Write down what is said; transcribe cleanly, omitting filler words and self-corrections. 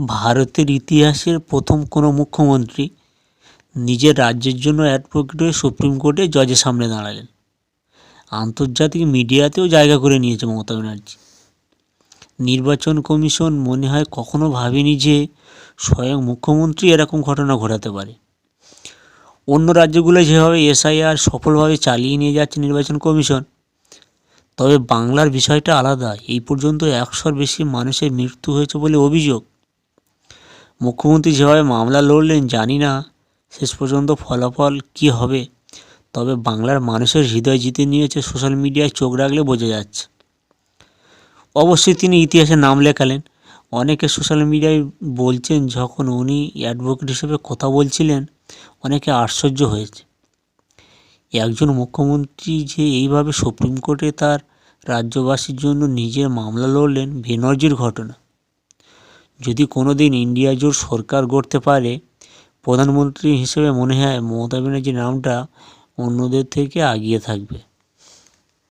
ভারতের ইতিহাসের প্রথম কোনো মুখ্যমন্ত্রী নিজের রাজ্যের জন্য অ্যাডভোকেট হয়ে সুপ্রিম কোর্টে জজের সামনে দাঁড়ালেন। আন্তর্জাতিক মিডিয়াতেও জায়গা করে নিয়েছে মমতা ব্যানার্জি। নির্বাচন কমিশন মনে হয় কখনো ভাবেনি যে স্বয়ং মুখ্যমন্ত্রী এরকম ঘটনা ঘটাতে পারে। অন্য রাজ্যগুলো যেভাবে এসআইআর সফলভাবে চালিয়ে নিয়ে যাচ্ছে নির্বাচন কমিশন, তবে বাংলার বিষয়টা আলাদা। এই পর্যন্ত 100-র বেশি মানুষের মৃত্যু হয়েছে বলে অভিযোগ। মুখ্যমন্ত্রী যেভাবে মামলা লড়লেন, জানি না শেষ পর্যন্ত ফলাফল কী হবে, তবে বাংলার মানুষের হৃদয় জিতে নিয়েছে সোশ্যাল মিডিয়ায় চোখ রাখলে বোঝা যাচ্ছে। অবশ্যই তিনি ইতিহাসে নাম লেখালেন। অনেকে সোশ্যাল মিডিয়ায় বলছেন, যখন উনি অ্যাডভোকেট হিসেবে কথা বলছিলেন অনেকে আশ্চর্য হয়েছে। একজন মুখ্যমন্ত্রী যে এইভাবে সুপ্রিম কোর্টে তার রাজ্যবাসীর জন্য নিজের মামলা লড়লেন, বেনজির ঘটনা। যদি কোনো দিন ইন্ডিয়া জোট সরকার গড়তে পারে, প্রধানমন্ত্রী হিসেবে মনে হয় মমতা ব্যানার্জির নামটা অন্যদের থেকে এগিয়ে থাকবে।